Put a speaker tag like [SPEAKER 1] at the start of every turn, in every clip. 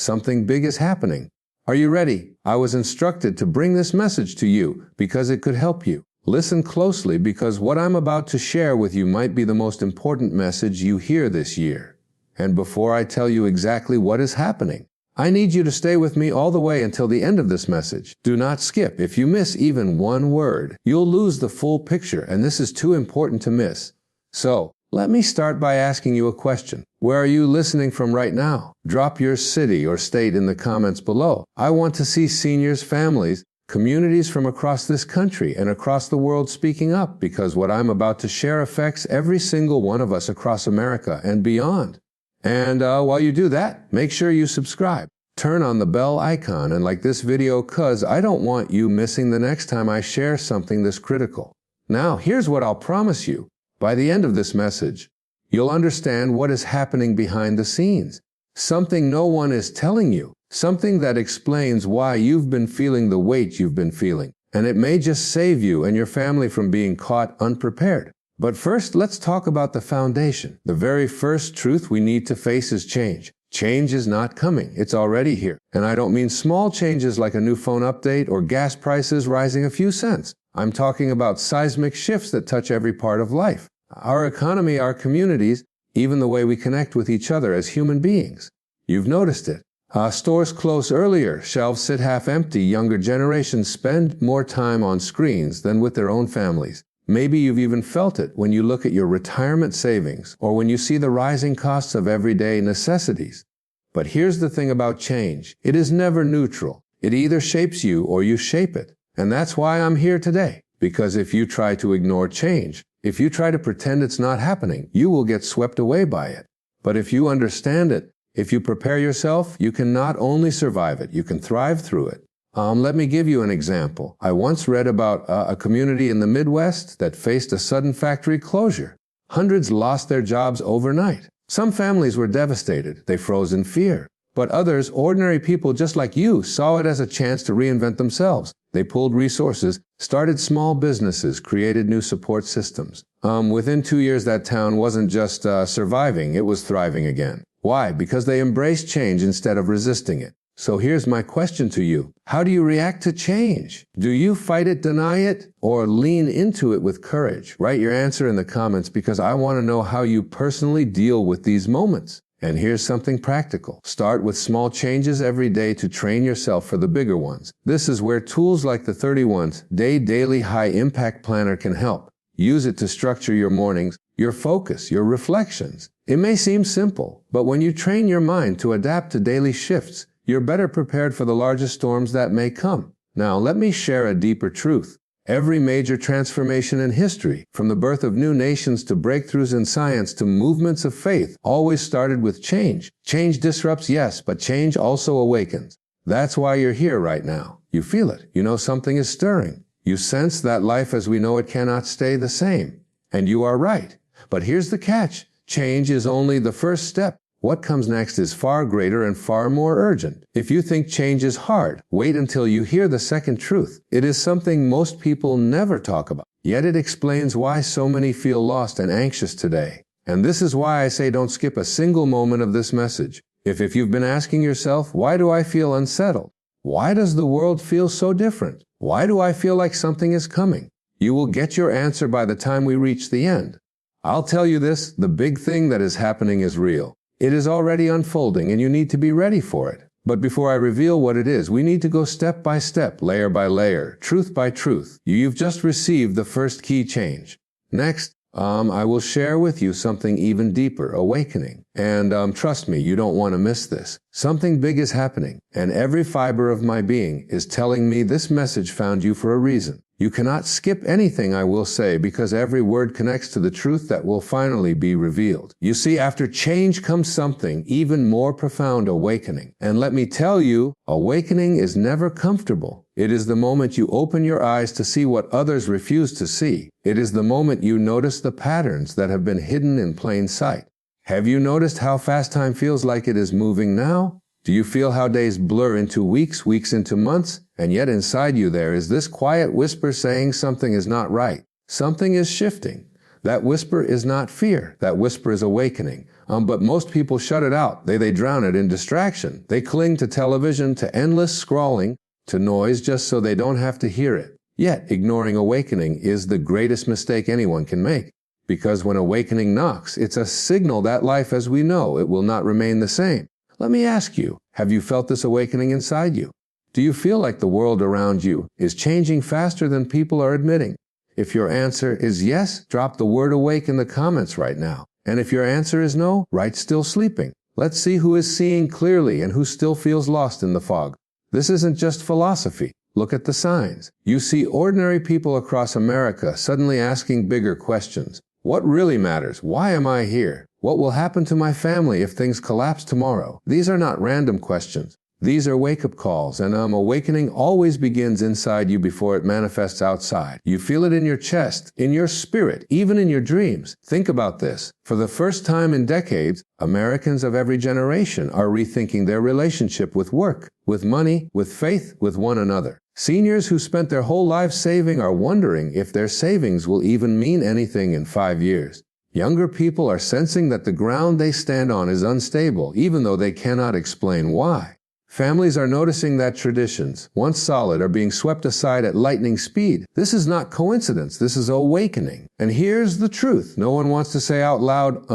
[SPEAKER 1] Something big is happening. Are you ready? I was instructed to bring this message to you because it could help you. Listen closely because what I'm about to share with you might be the most important message you hear this year. And before I tell you exactly what is happening, I need you to stay with me all the way until the end of this message. Do not skip. If you miss even one word, you'll lose the full picture, and this is too important to miss. So, let me start by asking you a question. Where are you listening from right now? Drop your city or state in the comments below. I want to see seniors, families, communities from across this country and across the world speaking up, because what I'm about to share affects every single one of us across America and beyond. And while you do that, make sure you subscribe. Turn on the bell icon and like this video, cause I don't want you missing the next time I share something this critical. Now, here's what I'll promise you. By the end of this message, you'll understand what is happening behind the scenes. Something no one is telling you. Something that explains why you've been feeling the weight you've been feeling. And it may just save you and your family from being caught unprepared. But first, let's talk about the foundation. The very first truth we need to face is change. Change is not coming. It's already here. And I don't mean small changes like a new phone update or gas prices rising a few cents. I'm talking about seismic shifts that touch every part of life. Our economy, our communities, even the way we connect with each other as human beings. You've noticed it. Stores close earlier, shelves sit half empty, younger generations spend more time on screens than with their own families. Maybe you've even felt it when you look at your retirement savings or when you see the rising costs of everyday necessities. But here's the thing about change. It is never neutral. It either shapes you or you shape it. And that's why I'm here today. Because if you try to ignore change, if you try to pretend it's not happening, you will get swept away by it. But if you understand it, if you prepare yourself, you can not only survive it, you can thrive through it. Let me give you an example. I once read about a community in the Midwest that faced a sudden factory closure. Hundreds lost their jobs overnight. Some families were devastated. They froze in fear. But others, ordinary people just like you, saw it as a chance to reinvent themselves. They pulled resources, started small businesses, created new support systems. Within 2 years, that town wasn't just surviving, it was thriving again. Why? Because they embraced change instead of resisting it. So here's my question to you. How do you react to change? Do you fight it, deny it, or lean into it with courage? Write your answer in the comments because I want to know how you personally deal with these moments. And here's something practical. Start with small changes every day to train yourself for the bigger ones. This is where tools like the 31-day daily high-impact planner can help. Use it to structure your mornings, your focus, your reflections. It may seem simple, but when you train your mind to adapt to daily shifts, you're better prepared for the largest storms that may come. Now, let me share a deeper truth. Every major transformation in history, from the birth of new nations to breakthroughs in science to movements of faith, always started with change. Change disrupts, yes, but change also awakens. That's why you're here right now. You feel it. You know something is stirring. You sense that life as we know it cannot stay the same. And you are right. But here's the catch. Change is only the first step. What comes next is far greater and far more urgent. If you think change is hard, wait until you hear the second truth. It is something most people never talk about. Yet it explains why so many feel lost and anxious today. And this is why I say don't skip a single moment of this message. If you've been asking yourself, why do I feel unsettled? Why does the world feel so different? Why do I feel like something is coming? You will get your answer by the time we reach the end. I'll tell you this, the big thing that is happening is real. It is already unfolding and you need to be ready for it. But before I reveal what it is, we need to go step by step, layer by layer, truth by truth. You've just received the first key change. Next, I will share with you something even deeper, awakening. And trust me, you don't want to miss this. Something big is happening, and every fiber of my being is telling me this message found you for a reason. You cannot skip anything I will say because every word connects to the truth that will finally be revealed. You see, after change comes something even more profound, awakening. And let me tell you, awakening is never comfortable. It is the moment you open your eyes to see what others refuse to see. It is the moment you notice the patterns that have been hidden in plain sight. Have you noticed how fast time feels like it is moving now? Do you feel how days blur into weeks, weeks into months? And yet inside you there is this quiet whisper saying something is not right. Something is shifting. That whisper is not fear. That whisper is awakening. But most people shut it out. They drown it in distraction. They cling to television, to endless scrolling, to noise just so they don't have to hear it. Yet, ignoring awakening is the greatest mistake anyone can make. Because when awakening knocks, it's a signal that life as we know it will not remain the same. Let me ask you, have you felt this awakening inside you? Do you feel like the world around you is changing faster than people are admitting? If your answer is yes, drop the word awake in the comments right now. And if your answer is no, write still sleeping. Let's see who is seeing clearly and who still feels lost in the fog. This isn't just philosophy. Look at the signs. You see ordinary people across America suddenly asking bigger questions. What really matters? Why am I here? What will happen to my family if things collapse tomorrow? These are not random questions. These are wake-up calls, and awakening always begins inside you before it manifests outside. You feel it in your chest, in your spirit, even in your dreams. Think about this. For the first time in decades, Americans of every generation are rethinking their relationship with work, with money, with faith, with one another. Seniors who spent their whole lives saving are wondering if their savings will even mean anything in 5 years. Younger people are sensing that the ground they stand on is unstable, even though they cannot explain why. Families are noticing that traditions, once solid, are being swept aside at lightning speed. This is not coincidence, this is awakening. And here's the truth. No one wants to say out loud,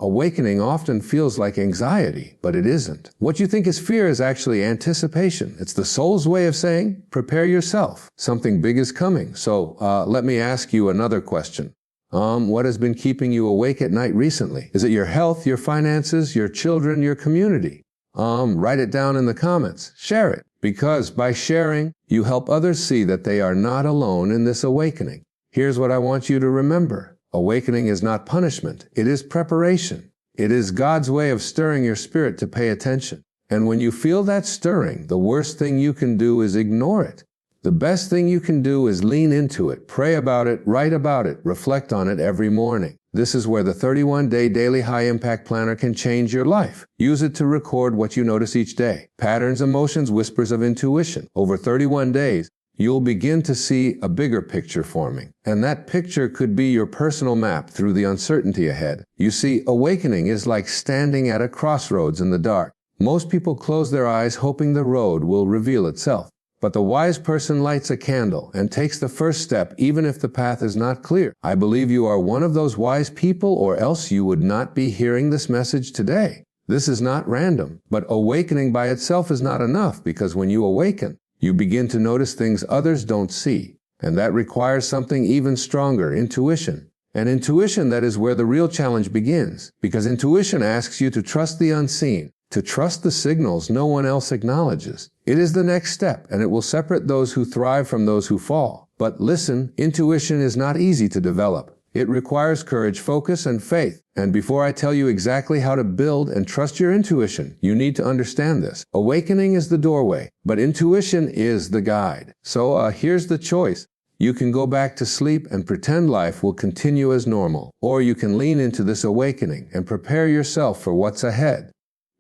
[SPEAKER 1] awakening often feels like anxiety, but it isn't. What you think is fear is actually anticipation. It's the soul's way of saying, prepare yourself. Something big is coming. So let me ask you another question. What has been keeping you awake at night recently? Is it your health, your finances, your children, your community? Write it down in the comments. Share it. Because by sharing, you help others see that they are not alone in this awakening. Here's what I want you to remember. Awakening is not punishment. It is preparation. It is God's way of stirring your spirit to pay attention. And when you feel that stirring, the worst thing you can do is ignore it. The best thing you can do is lean into it, pray about it, write about it, reflect on it every morning. This is where the 31-day daily high-impact planner can change your life. Use it to record what you notice each day. Patterns, emotions, whispers of intuition. Over 31 days, you'll begin to see a bigger picture forming. And that picture could be your personal map through the uncertainty ahead. You see, awakening is like standing at a crossroads in the dark. Most people close their eyes hoping the road will reveal itself. But the wise person lights a candle and takes the first step even if the path is not clear. I believe you are one of those wise people, or else you would not be hearing this message today. This is not random, but awakening by itself is not enough, because when you awaken, you begin to notice things others don't see. And that requires something even stronger, intuition. And intuition, that is where the real challenge begins, because intuition asks you to trust the unseen, to trust the signals no one else acknowledges. It is the next step, and it will separate those who thrive from those who fall. But listen, intuition is not easy to develop. It requires courage, focus, and faith. And before I tell you exactly how to build and trust your intuition, you need to understand this. Awakening is the doorway, but intuition is the guide. So here's the choice. You can go back to sleep and pretend life will continue as normal, or you can lean into this awakening and prepare yourself for what's ahead.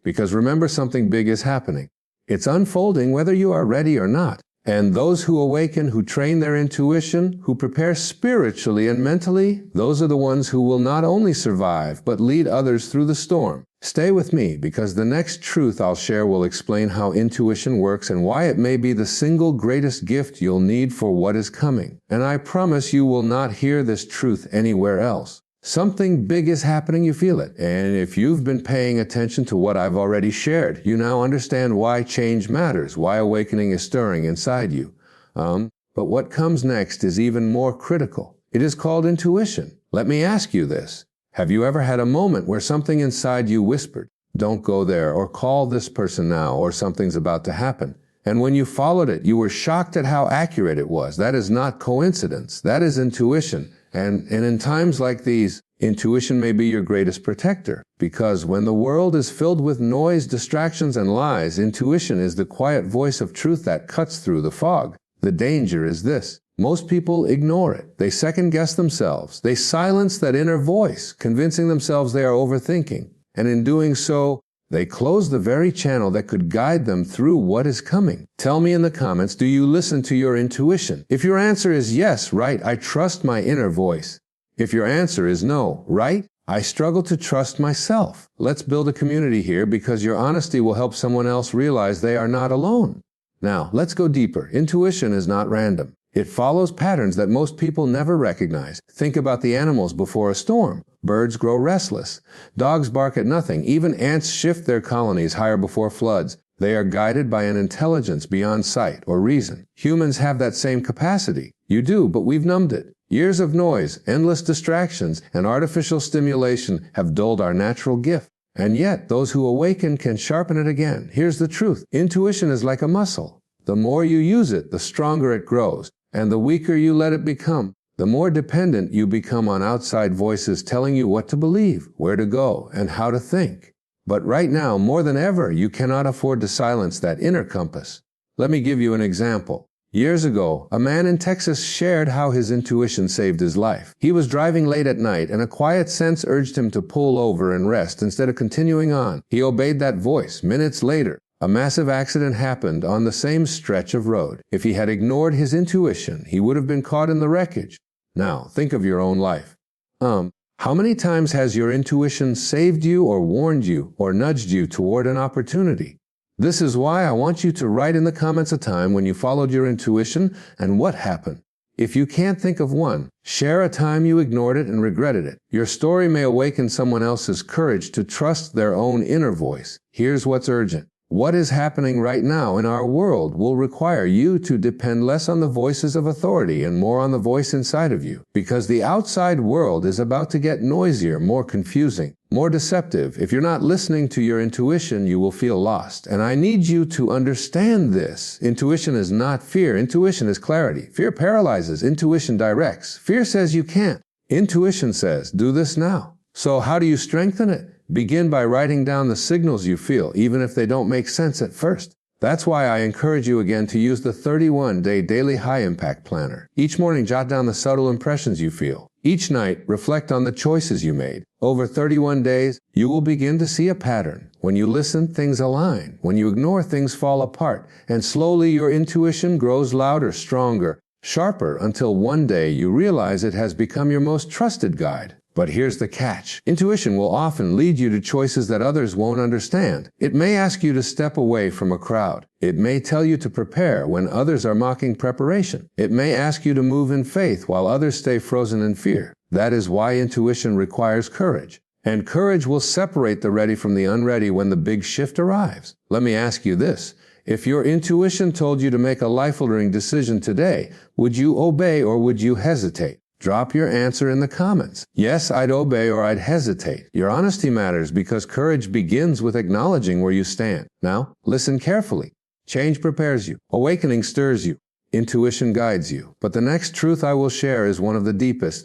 [SPEAKER 1] Because remember, something big is happening. It's unfolding whether you are ready or not. And those who awaken, who train their intuition, who prepare spiritually and mentally, those are the ones who will not only survive, but lead others through the storm. Stay with me, because the next truth I'll share will explain how intuition works and why it may be the single greatest gift you'll need for what is coming. And I promise you will not hear this truth anywhere else. Something big is happening, you feel it. And if you've been paying attention to what I've already shared, you now understand why change matters, why awakening is stirring inside you. But what comes next is even more critical. It is called intuition. Let me ask you this. Have you ever had a moment where something inside you whispered, "Don't go there," or "Call this person now," or "Something's about to happen"? And when you followed it, you were shocked at how accurate it was. That is not coincidence. That is intuition. And in times like these, intuition may be your greatest protector, because when the world is filled with noise, distractions, and lies, intuition is the quiet voice of truth that cuts through the fog. The danger is this. Most people ignore it. They second-guess themselves. They silence that inner voice, convincing themselves they are overthinking. And in doing so, they close the very channel that could guide them through what is coming. Tell me in the comments, do you listen to your intuition? If your answer is yes, write, "I trust my inner voice." If your answer is no, write, I struggle to trust myself. Let's build a community here because your honesty will help someone else realize they are not alone. Now, let's go deeper. Intuition is not random. It follows patterns that most people never recognize. Think about the animals before a storm. Birds grow restless. Dogs bark at nothing. Even ants shift their colonies higher before floods. They are guided by an intelligence beyond sight or reason. Humans have that same capacity. You do, but we've numbed it. Years of noise, endless distractions, and artificial stimulation have dulled our natural gift. And yet, those who awaken can sharpen it again. Here's the truth. Intuition is like a muscle. The more you use it, the stronger it grows. And the weaker you let it become, the more dependent you become on outside voices telling you what to believe, where to go, and how to think. But right now, more than ever, you cannot afford to silence that inner compass. Let me give you an example. Years ago, a man in Texas shared how his intuition saved his life. He was driving late at night, and a quiet sense urged him to pull over and rest instead of continuing on. He obeyed that voice. Minutes later, a massive accident happened on the same stretch of road. If he had ignored his intuition, he would have been caught in the wreckage. Now, think of your own life. How many times has your intuition saved you or warned you or nudged you toward an opportunity? This is why I want you to write in the comments a time when you followed your intuition and what happened. If you can't think of one, share a time you ignored it and regretted it. Your story may awaken someone else's courage to trust their own inner voice. Here's what's urgent. What is happening right now in our world will require you to depend less on the voices of authority and more on the voice inside of you, because the outside world is about to get noisier, more confusing, more deceptive. If you're not listening to your intuition, you will feel lost. And I need you to understand this. Intuition is not fear. Intuition is clarity. Fear paralyzes. Intuition directs. Fear says you can't. Intuition says, do this now. So how do you strengthen it? Begin by writing down the signals you feel, even if they don't make sense at first. That's why I encourage you again to use the 31-day daily high-impact planner. Each morning, jot down the subtle impressions you feel. Each night, reflect on the choices you made. Over 31 days, you will begin to see a pattern. When you listen, things align. When you ignore, things fall apart. And slowly, your intuition grows louder, stronger, sharper, until one day you realize it has become your most trusted guide. But here's the catch. Intuition will often lead you to choices that others won't understand. It may ask you to step away from a crowd. It may tell you to prepare when others are mocking preparation. It may ask you to move in faith while others stay frozen in fear. That is why intuition requires courage. And courage will separate the ready from the unready when the big shift arrives. Let me ask you this. If your intuition told you to make a life-altering decision today, would you obey or would you hesitate? Drop your answer in the comments. Yes, I'd obey or I'd hesitate. Your honesty matters because courage begins with acknowledging where you stand. Now, listen carefully. Change prepares you. Awakening stirs you. Intuition guides you. But the next truth I will share is one of the deepest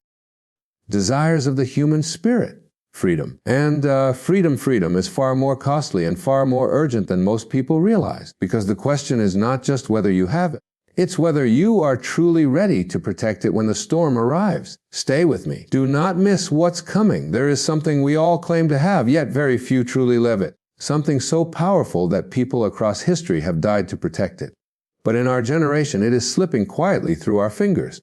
[SPEAKER 1] desires of the human spirit. Freedom. And freedom is far more costly and far more urgent than most people realize, because the question is not just whether you have it. It's whether you are truly ready to protect it when the storm arrives. Stay with me. Do not miss what's coming. There is something we all claim to have, yet very few truly live it. Something so powerful that people across history have died to protect it. But in our generation, it is slipping quietly through our fingers.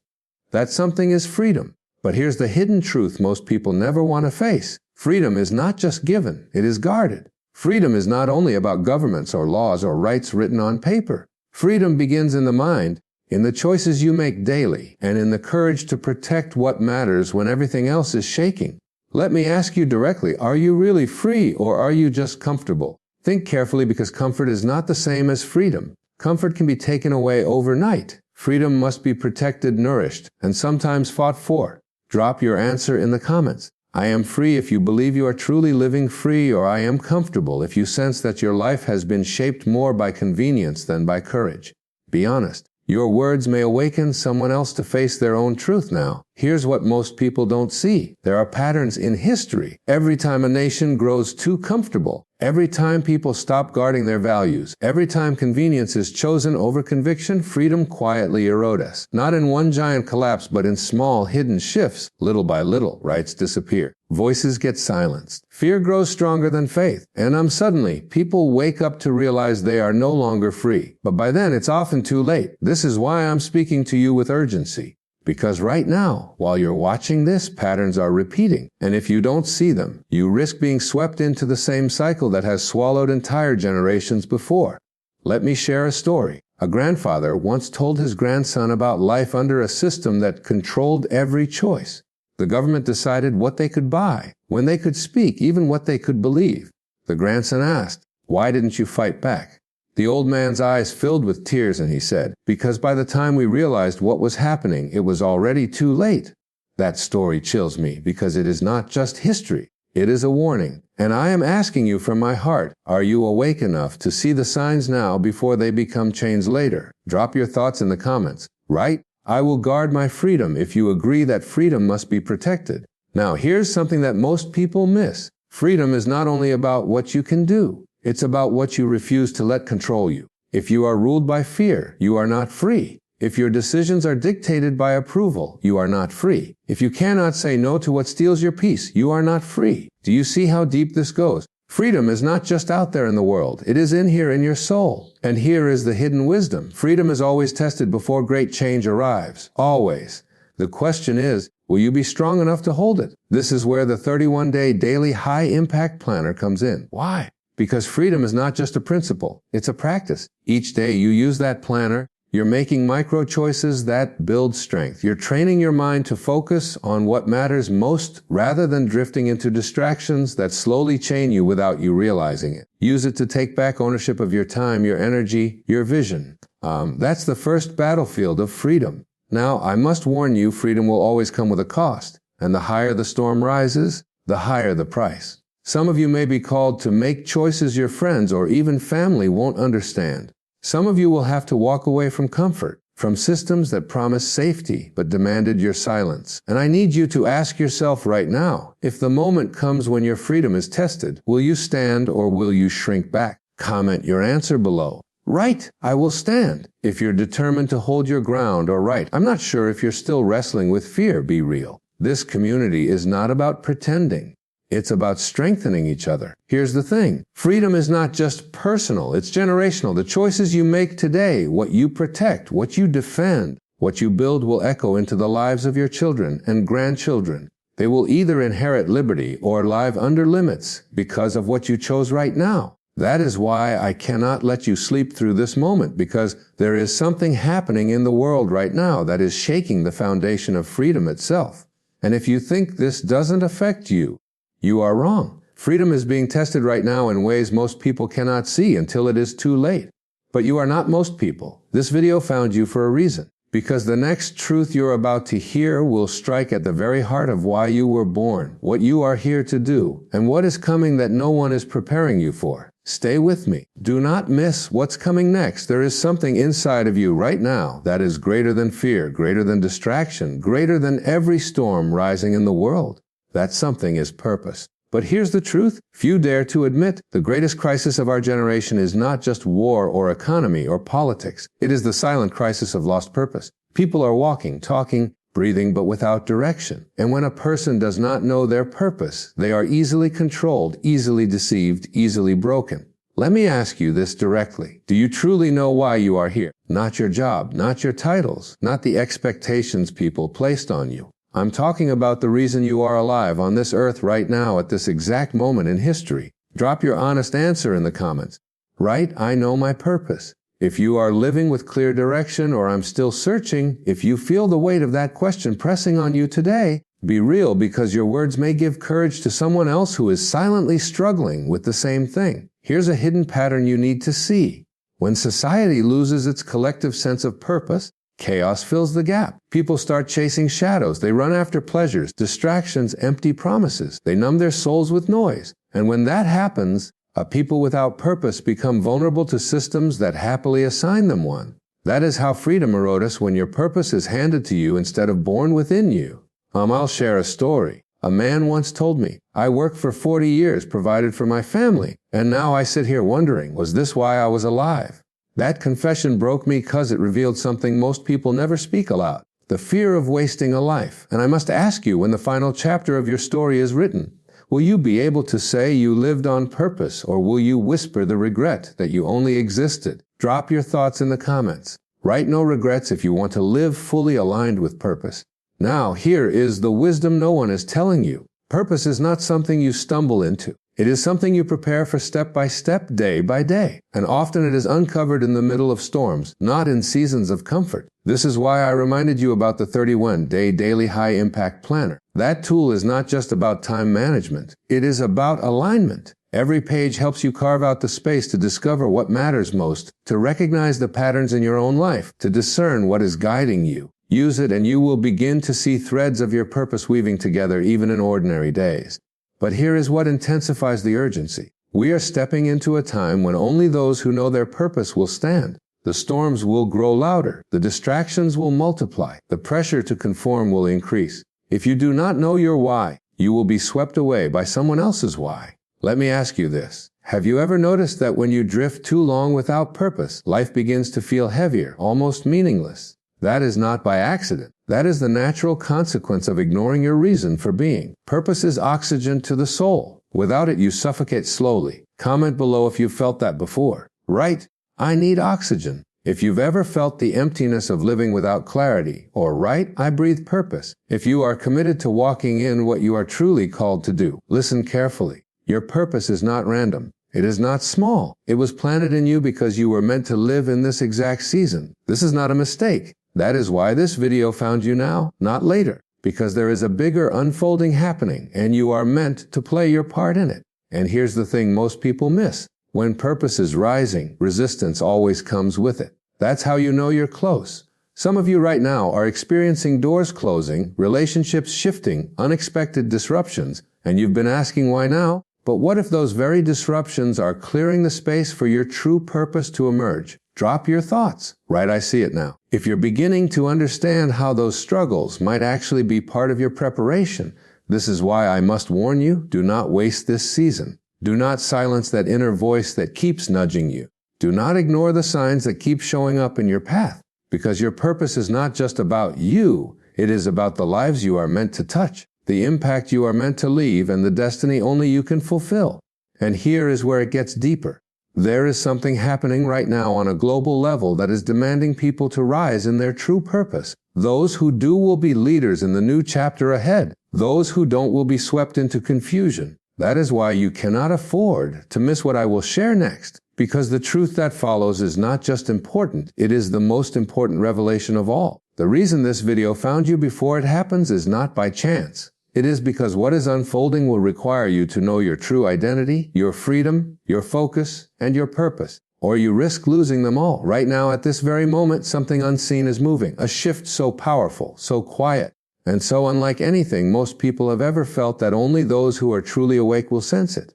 [SPEAKER 1] That something is freedom. But here's the hidden truth most people never want to face. Freedom is not just given, it is guarded. Freedom is not only about governments or laws or rights written on paper. Freedom begins in the mind, in the choices you make daily, and in the courage to protect what matters when everything else is shaking. Let me ask you directly, are you really free or are you just comfortable? Think carefully because comfort is not the same as freedom. Comfort can be taken away overnight. Freedom must be protected, nourished, and sometimes fought for. Drop your answer in the comments. I am free if you believe you are truly living free, or I am comfortable if you sense that your life has been shaped more by convenience than by courage. Be honest. Your words may awaken someone else to face their own truth now. Here's what most people don't see. There are patterns in history. Every time a nation grows too comfortable, every time people stop guarding their values, every time convenience is chosen over conviction, freedom quietly erodes us. Not in one giant collapse, but in small, hidden shifts. Little by little, rights disappear. Voices get silenced. Fear grows stronger than faith. And suddenly, people wake up to realize they are no longer free. But by then, it's often too late. This is why I'm speaking to you with urgency. Because right now, while you're watching this, patterns are repeating. And if you don't see them, you risk being swept into the same cycle that has swallowed entire generations before. Let me share a story. A grandfather once told his grandson about life under a system that controlled every choice. The government decided what they could buy, when they could speak, even what they could believe. The grandson asked, "Why didn't you fight back?" The old man's eyes filled with tears and he said, "Because by the time we realized what was happening, it was already too late." That story chills me because it is not just history. It is a warning. And I am asking you from my heart, are you awake enough to see the signs now before they become chains later? Drop your thoughts in the comments. Right? I will guard my freedom if you agree that freedom must be protected. Now here's something that most people miss. Freedom is not only about what you can do. It's about what you refuse to let control you. If you are ruled by fear, you are not free. If your decisions are dictated by approval, you are not free. If you cannot say no to what steals your peace, you are not free. Do you see how deep this goes? Freedom is not just out there in the world. It is in here in your soul. And here is the hidden wisdom. Freedom is always tested before great change arrives. Always. The question is, will you be strong enough to hold it? This is where the 31-day daily high-impact planner comes in. Why? Because freedom is not just a principle, it's a practice. Each day you use that planner, you're making micro choices that build strength. You're training your mind to focus on what matters most rather than drifting into distractions that slowly chain you without you realizing it. Use it to take back ownership of your time, your energy, your vision. That's the first battlefield of freedom. Now, I must warn you, freedom will always come with a cost. And the higher the storm rises, the higher the price. Some of you may be called to make choices your friends or even family won't understand. Some of you will have to walk away from comfort, from systems that promised safety but demanded your silence. And I need you to ask yourself right now, if the moment comes when your freedom is tested, will you stand or will you shrink back? Comment your answer below. Right, I will stand. If you're determined to hold your ground, or right, I'm not sure if you're still wrestling with fear, be real. This community is not about pretending. It's about strengthening each other. Here's the thing. Freedom is not just personal, it's generational. The choices you make today, what you protect, what you defend, what you build will echo into the lives of your children and grandchildren. They will either inherit liberty or live under limits because of what you chose right now. That is why I cannot let you sleep through this moment, because there is something happening in the world right now that is shaking the foundation of freedom itself. And if you think this doesn't affect you, you are wrong. Freedom is being tested right now in ways most people cannot see until it is too late. But you are not most people. This video found you for a reason. Because the next truth you're about to hear will strike at the very heart of why you were born, what you are here to do, and what is coming that no one is preparing you for. Stay with me. Do not miss what's coming next. There is something inside of you right now that is greater than fear, greater than distraction, greater than every storm rising in the world. That something is purpose. But here's the truth. Few dare to admit the greatest crisis of our generation is not just war or economy or politics. It is the silent crisis of lost purpose. People are walking, talking, breathing, but without direction. And when a person does not know their purpose, they are easily controlled, easily deceived, easily broken. Let me ask you this directly. Do you truly know why you are here? Not your job, not your titles, not the expectations people placed on you. I'm talking about the reason you are alive on this earth right now at this exact moment in history. Drop your honest answer in the comments. Right, I know my purpose. If you are living with clear direction or I'm still searching, if you feel the weight of that question pressing on you today, be real, because your words may give courage to someone else who is silently struggling with the same thing. Here's a hidden pattern you need to see. When society loses its collective sense of purpose, chaos fills the gap. People start chasing shadows. They run after pleasures, distractions, empty promises. They numb their souls with noise. And when that happens, a people without purpose become vulnerable to systems that happily assign them one. That is how freedom erodes when your purpose is handed to you instead of born within you. I'll share a story. A man once told me, I worked for 40 years, provided for my family, and now I sit here wondering, was this why I was alive? That confession broke me because it revealed something most people never speak aloud. The fear of wasting a life. And I must ask you, when the final chapter of your story is written, will you be able to say you lived on purpose, or will you whisper the regret that you only existed? Drop your thoughts in the comments. Write no regrets if you want to live fully aligned with purpose. Now, here is the wisdom no one is telling you. Purpose is not something you stumble into. It is something you prepare for step by step, day by day. And often it is uncovered in the middle of storms, not in seasons of comfort. This is why I reminded you about the 31-day daily high-impact planner. That tool is not just about time management. It is about alignment. Every page helps you carve out the space to discover what matters most, to recognize the patterns in your own life, to discern what is guiding you. Use it and you will begin to see threads of your purpose weaving together even in ordinary days. But here is what intensifies the urgency. We are stepping into a time when only those who know their purpose will stand. The storms will grow louder. The distractions will multiply. The pressure to conform will increase. If you do not know your why, you will be swept away by someone else's why. Let me ask you this. Have you ever noticed that when you drift too long without purpose, life begins to feel heavier, almost meaningless? That is not by accident. That is the natural consequence of ignoring your reason for being. Purpose is oxygen to the soul. Without it, you suffocate slowly. Comment below if you've felt that before. Write, I need oxygen. If you've ever felt the emptiness of living without clarity, or write, I breathe purpose. If you are committed to walking in what you are truly called to do, listen carefully. Your purpose is not random. It is not small. It was planted in you because you were meant to live in this exact season. This is not a mistake. That is why this video found you now, not later, because there is a bigger unfolding happening and you are meant to play your part in it. And here's the thing most people miss. When purpose is rising, resistance always comes with it. That's how you know you're close. Some of you right now are experiencing doors closing, relationships shifting, unexpected disruptions, and you've been asking why now? But what if those very disruptions are clearing the space for your true purpose to emerge? Drop your thoughts. Right, I see it now. If you're beginning to understand how those struggles might actually be part of your preparation, this is why I must warn you, do not waste this season. Do not silence that inner voice that keeps nudging you. Do not ignore the signs that keep showing up in your path, because your purpose is not just about you, it is about the lives you are meant to touch, the impact you are meant to leave, and the destiny only you can fulfill. And here is where it gets deeper. There is something happening right now on a global level that is demanding people to rise in their true purpose. Those who do will be leaders in the new chapter ahead. Those who don't will be swept into confusion. That is why you cannot afford to miss what I will share next, because the truth that follows is not just important, it is the most important revelation of all. The reason this video found you before it happens is not by chance. It is because what is unfolding will require you to know your true identity, your freedom, your focus, and your purpose, or you risk losing them all. Right now, at this very moment, something unseen is moving, a shift so powerful, so quiet, and so unlike anything most people have ever felt that only those who are truly awake will sense it.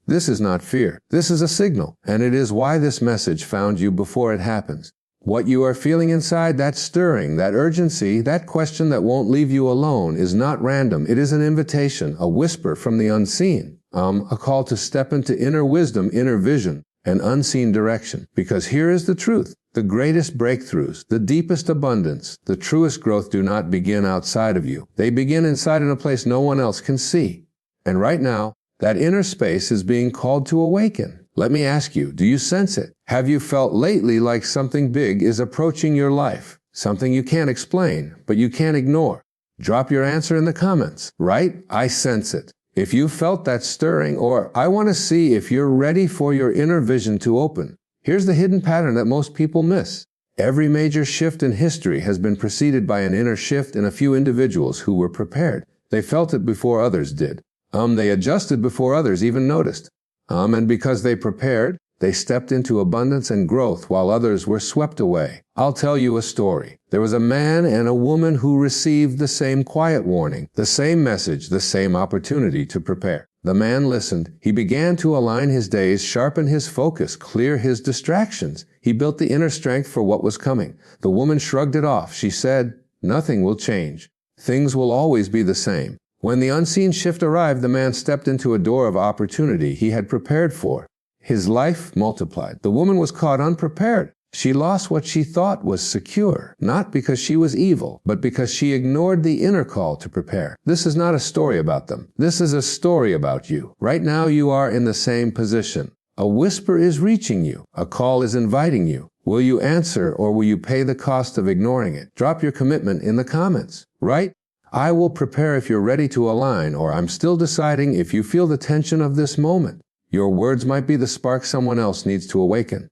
[SPEAKER 1] This is not fear. This is a signal, and it is why this message found you before it happens. What you are feeling inside, that stirring, that urgency, that question that won't leave you alone is not random. It is an invitation, a whisper from the unseen, a call to step into inner wisdom, inner vision, and unseen direction. Because here is the truth. The greatest breakthroughs, the deepest abundance, the truest growth do not begin outside of you. They begin inside in a place no one else can see. And right now, that inner space is being called to awaken. Let me ask you, do you sense it? Have you felt lately like something big is approaching your life? Something you can't explain, but you can't ignore? Drop your answer in the comments. Right? I sense it. If you felt that stirring, or I want to see if you're ready for your inner vision to open. Here's the hidden pattern that most people miss. Every major shift in history has been preceded by an inner shift in a few individuals who were prepared. They felt it before others did. They adjusted before others even noticed. And because they prepared, they stepped into abundance and growth while others were swept away. I'll tell you a story. There was a man and a woman who received the same quiet warning, the same message, the same opportunity to prepare. The man listened. He began to align his days, sharpen his focus, clear his distractions. He built the inner strength for what was coming. The woman shrugged it off. She said, "Nothing will change. Things will always be the same." When the unseen shift arrived, the man stepped into a door of opportunity he had prepared for. His life multiplied. The woman was caught unprepared. She lost what she thought was secure, not because she was evil, but because she ignored the inner call to prepare. This is not a story about them. This is a story about you. Right now you are in the same position. A whisper is reaching you. A call is inviting you. Will you answer or will you pay the cost of ignoring it? Drop your commitment in the comments. Write, I will prepare if you're ready to align, or I'm still deciding if you feel the tension of this moment. Your words might be the spark someone else needs to awaken.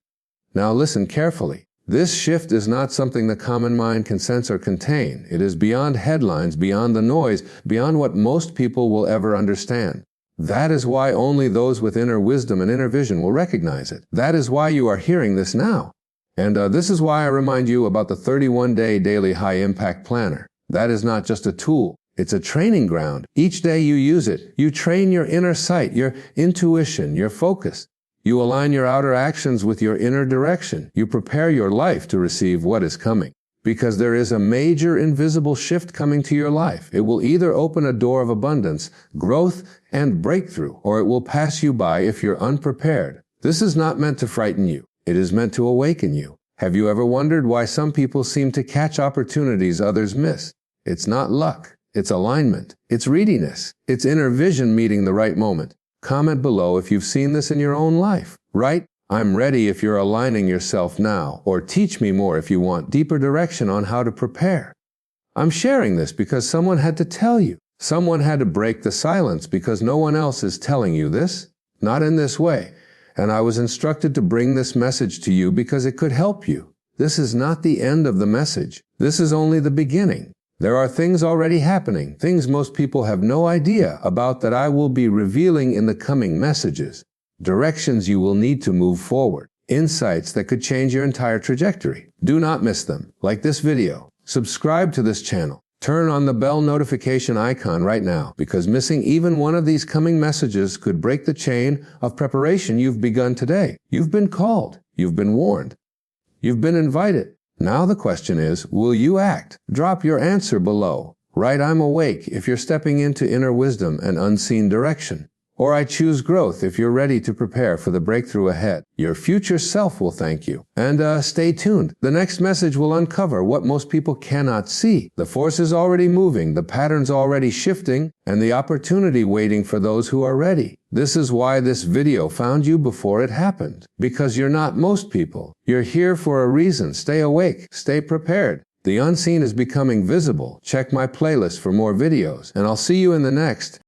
[SPEAKER 1] Now listen carefully. This shift is not something the common mind can sense or contain. It is beyond headlines, beyond the noise, beyond what most people will ever understand. That is why only those with inner wisdom and inner vision will recognize it. That is why you are hearing this now. And this is why I remind you about the 31-day daily high-impact planner. That is not just a tool. It's a training ground. Each day you use it, you train your inner sight, your intuition, your focus. You align your outer actions with your inner direction. You prepare your life to receive what is coming. Because there is a major invisible shift coming to your life. It will either open a door of abundance, growth, and breakthrough, or it will pass you by if you're unprepared. This is not meant to frighten you. It is meant to awaken you. Have you ever wondered why some people seem to catch opportunities others miss? It's not luck. It's alignment. It's readiness. It's inner vision meeting the right moment. Comment below if you've seen this in your own life. Write, I'm ready if you're aligning yourself now, or teach me more if you want deeper direction on how to prepare. I'm sharing this because someone had to tell you. Someone had to break the silence because no one else is telling you this. Not in this way. And I was instructed to bring this message to you because it could help you. This is not the end of the message. This is only the beginning. There are things already happening, things most people have no idea about that I will be revealing in the coming messages. Directions you will need to move forward. Insights that could change your entire trajectory. Do not miss them. Like this video. Subscribe to this channel. Turn on the bell notification icon right now, because missing even one of these coming messages could break the chain of preparation you've begun today. You've been called. You've been warned. You've been invited. Now the question is, will you act? Drop your answer below. Write, I'm awake if you're stepping into inner wisdom and unseen direction. Or I choose growth if you're ready to prepare for the breakthrough ahead. Your future self will thank you. And stay tuned. The next message will uncover what most people cannot see. The force is already moving, the pattern's already shifting, and the opportunity waiting for those who are ready. This is why this video found you before it happened. Because you're not most people. You're here for a reason. Stay awake. Stay prepared. The unseen is becoming visible. Check my playlist for more videos, and I'll see you in the next.